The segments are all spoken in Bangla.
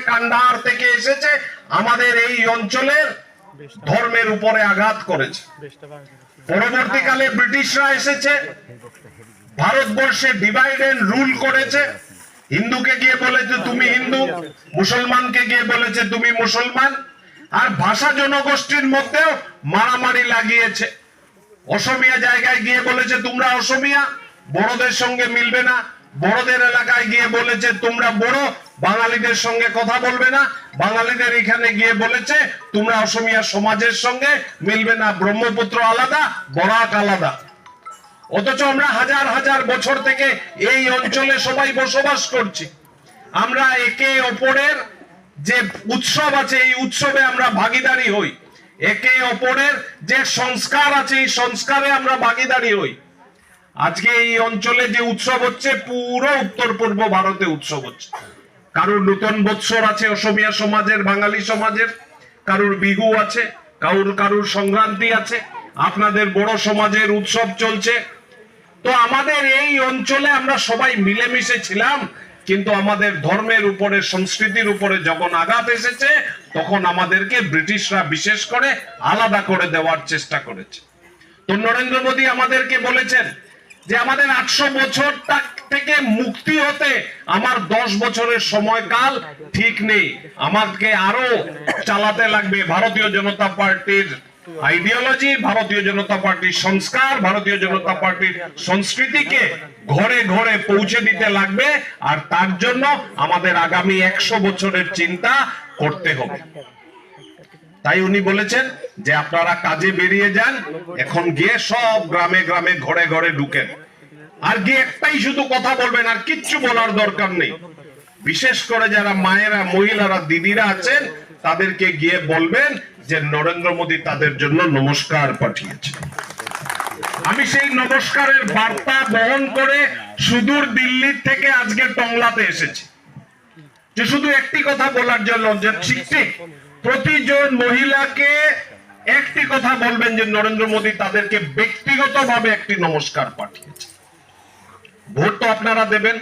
কান্দাহার থেকে এসেছে, আমাদের এই অঞ্চলের ধর্মের উপরে আঘাত করেছে। পরবর্তীকালে ব্রিটিশরা এসেছে, ভারতবর্ষে ডিভাইড এন্ড রুল করেছে। হিন্দুকে গিয়ে বলেছে তুমি হিন্দু, মুসলমানকে গিয়ে বলেছে তুমি মুসলমান, আর ভাষা জনগোষ্ঠীর মধ্যেও মারামারি লাগিয়েছে। অসমিয়া জায়গায় গিয়ে বলেছে তোমরা অসমিয়া, বড়দের সঙ্গে মিলবে না। বড়দের এলাকায় গিয়ে বলেছে তোমরা বড়, বাঙালিদের সঙ্গে কথা বলবে না। বাঙালিদের এখানে গিয়ে বলেছে তোমরা অসমিয়া সমাজের সঙ্গে মিলবে না। ব্রহ্মপুত্র আলাদা, বরাক আলাদা। অথচ আমরা হাজার হাজার বছর থেকে এই অঞ্চলে সবাই বসবাস করছি। আমরা একে অপরের যে উৎসব আছে, এই উৎসবে আমরা ভাগীদারি হই। একে অপরের যে সংস্কার আছে, এই সংস্কারে আমরা ভাগীদারি হই। আজকে এই অঞ্চলে যে উৎসব হচ্ছে, পুরো উত্তর পূর্ব ভারতে উৎসব হচ্ছে। কারুর নূতন বৎসর আছে অসমিয়া সমাজের, বাঙালি সমাজের, কারুর বিহু আছে, কারুর সংক্রান্তি আছে, আপনাদের বড় সমাজের উৎসব চলছে। তো আমাদের এই অঞ্চলে আমরা সবাই মিলেমিশে ছিলাম, কিন্তু আমাদের ধর্মের উপরে, সংস্কৃতির উপরে যখন আঘাত এসেছে, তখন আমাদেরকে ব্রিটিশরা বিশেষ করে আলাদা করে দেওয়ার চেষ্টা করেছে। তো নরেন্দ্র মোদী আমাদেরকে বলেছেন যে আমাদের 800 বছর থেকে মুক্তি হতে আমার 10 বছরের সময়কাল ঠিক নেই, আমাকে আরো চালাতে লাগবে ভারতীয় জনতা পার্টির আইডিওলজি, ভারতীয় জনতা পার্টির সংস্কার, ভারতীয় জনতা পার্টির সংস্কৃতিকে ঘরে ঘরে পৌঁছে দিতে লাগবে। আর তার জন্য আমাদের আগামী 100 বছরের চিন্তা করতে হবে। তাই উনি বলেছেন যে আপনারা কাজে বেরিয়ে যান, এখন গিয়ে সব গ্রামে গ্রামে ঘরে ঘরে ঢুকেন, আর গিয়ে একটাই শুধু কথা বলবেন, আর কিচ্ছু বলার দরকার নেই। বিশেষ করে যারা মায়েরা, মহিলারা, দিদিরা আছেন, তাদেরকে গিয়ে বলবেন যে নরেন্দ্র মোদী তাদের জন্য নমস্কার পাঠিয়েছে। আমি সেই নমস্কারের বার্তা বহন করে সুদূর দিল্লি থেকে আজকে টংলাতে এসেছি, যে শুধু একটি কথা বলার জন্য, যে ঠিক ঠিক প্রতিজন মহিলাকে একটি কথা বলবেন যে নরেন্দ্র মোদী তাদেরকে ব্যক্তিগতভাবে একটি নমস্কার পাঠিয়েছে। ভোট তো আপনারা দেবেন।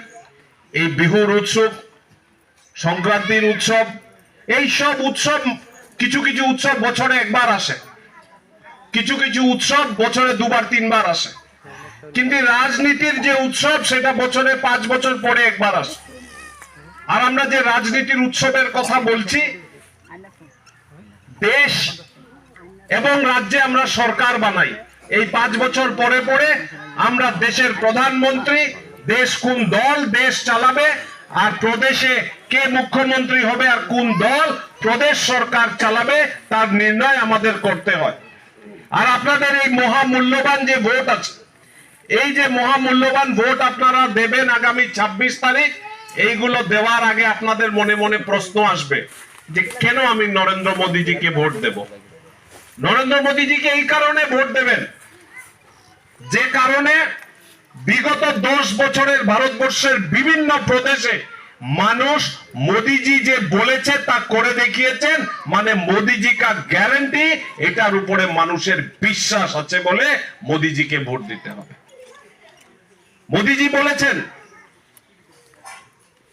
এই বিহুর উৎসব, সংক্রান্তির উৎসব, এই সব উৎসব, কিছু কিছু উৎসব বছরে একবার আসে, কিছু কিছু উৎসব বছরে 2-3 আসে, কিন্তু রাজনীতির যে উৎসব সেটা বছরে 5 বছর পরে একবার আসে। আর আমরা যে রাজনীতির উৎসবের কথা বলছি, দেশ এবং রাজ্যে আমরা সরকার বানাই, এই 5 বছর পরে পরে আমরা দেশের প্রধানমন্ত্রী, দেশ কোন দল দেশ চালাবে, আর প্রদেশে কে মুখ্যমন্ত্রী হবে, আর কোন দল প্রদেশ সরকার চালাবে, তার নির্ণয় আমাদের করতে হয়। আর আপনাদের এই মহামূল্যবান যে ভোট আছে, এই যে মহামূল্যবান ভোট আপনারা দেবেন আগামী 26 তারিখ, এইগুলো দেওয়ার আগে আপনাদের মনে মনে প্রশ্ন আসবে যে কেন আমি নরেন্দ্র মোদীজিকে ভোট দেব। নরেন্দ্র মোদীজিকে এই কারণে ভোট দেবেন যে কারণে বিগত 10 বছরের ভারতবর্ষের বিভিন্ন প্রদেশে মানুষ মোদীজি যে বলেছে তা করে দেখিয়েছেন। মানে মোদীজি কা গ্যারান্টি, এটার উপরে মানুষের বিশ্বাস আছে বলে মোদীজিকে ভোট দিতে হবে। মোদীজি বলেছেন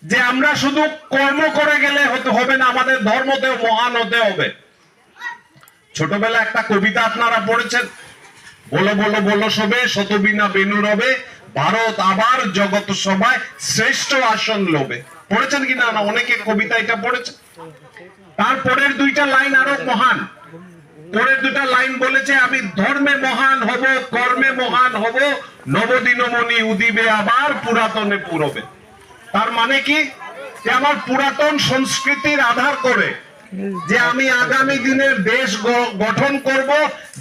যে আমরা শুধু কর্ম করে গেলে হবে না, আমাদের ধর্মতেও মহান হতে হবে। ছোটবেলা একটা কবিতা আপনারা পড়েছেন, বলো বলো বলো সবে, শতবিনা বেনু রবে, ভারত আবার জগৎ সভায় শ্রেষ্ঠ আসন লোবে। পড়েছেন কিনা? না, অনেকে কবিতা এটা পড়েছে। তারপরের 2টা লাইন আরো মহান। পরের 2টা লাইন বলেছে, আমি ধর্মে মহান হব, কর্মে মহান হব, নবদিনমণি উদিবে আবার পুরাতনে পুরবে। তার মানে কি? যে আমার পুরাতন সংস্কৃতির আধার করে যে আমি আগামী দিনের দেশ গঠন করব,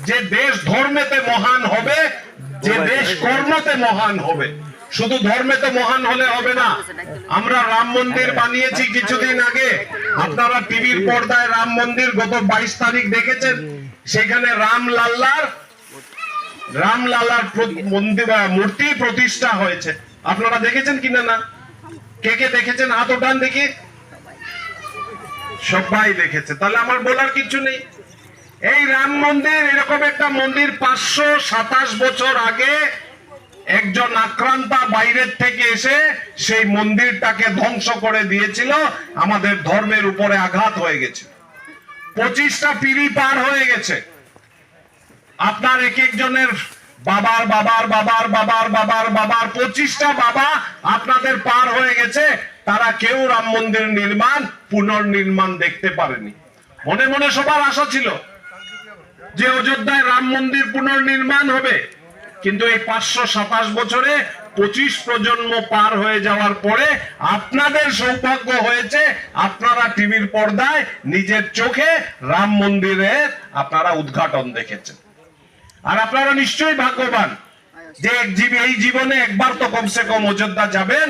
যে দেশ ধর্মেতে মহান হবে, যে দেশ কর্মতে মহান হবে। শুধু ধর্মেতে মহান হলে হবে না। আমরা রাম মন্দির বানিয়েছি কিছুদিন আগে, আপনারা টিভির পর্দায় রাম মন্দির গত 22 তারিখ দেখেছেন। সেখানে রামলাল্লার মূর্তি প্রতিষ্ঠা হয়েছে। আপনারা দেখেছেন কিনা? না, কে কে দেখেছেন? হাত ওঠান দেখি। সবাই দেখেছে। তাহলে আমার বলার কিছু নেই। এই রাম মন্দির, এরকম একটা মন্দির 527 বছর আগে একজন আক্রান্তা বাইরের থেকে এসে সেই মন্দিরটাকে ধ্বংস করে দিয়েছিল, আমাদের ধর্মের উপরে আঘাত হয়ে গেছে। 25টা পিঁড়ি পার হয়ে গেছে। আপনার এক একজনের বাবার বাবার বাবার বাবার বাবার বাবার 25টা বাবা আপনাদের পার হয়ে গেছে, তারা কেউ রাম মন্দির নির্মাণ পুনর্নির্মাণ দেখতে পারেনি। মনে মনে সবার আশা ছিল যে অযোধ্যায় রাম মন্দির পুনর্নির্মাণ হবে, কিন্তু এই 527 বছরে 25 প্রজন্ম পার হয়ে যাওয়ার পরে আপনাদের সৌভাগ্য হয়েছে, আপনারা টিভির পর্দায় নিজের চোখে রাম মন্দিরের আপনারা উদ্ঘাটন দেখেছেন। আর আপনারা নিশ্চয়ই ভাগ্যবান যে এই জীবনে একবার তো কমসে কম অযোধ্যা যাবেন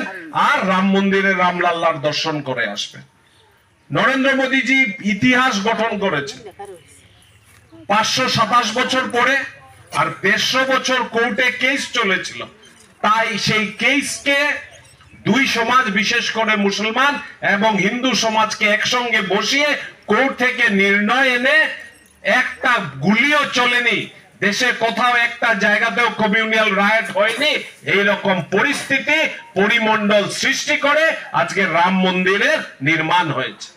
আর রাম মন্দিরে রামলাল্লার দর্শন করে আসবেন। নরেন্দ্র মোদীজি ইতিহাস গঠন করেছে 527 বছর পরে, আর 150 বছর কোর্টে কেস চলেছিল। তাই সেই কেসকে দুই সমাজ, বিশেষ করে মুসলমান এবং হিন্দু সমাজকে একসঙ্গে বসিয়ে কোর্ট থেকে নির্ণয় এনে একটা গুলিও চলেনি, দেশে কোথাও একটা জায়গাতেও কমিউনাল রায়ট হয়নি, এইরকম পরিস্থিতি পরিমণ্ডল সৃষ্টি করে আজকে রাম মন্দিরের নির্মাণ হয়েছে।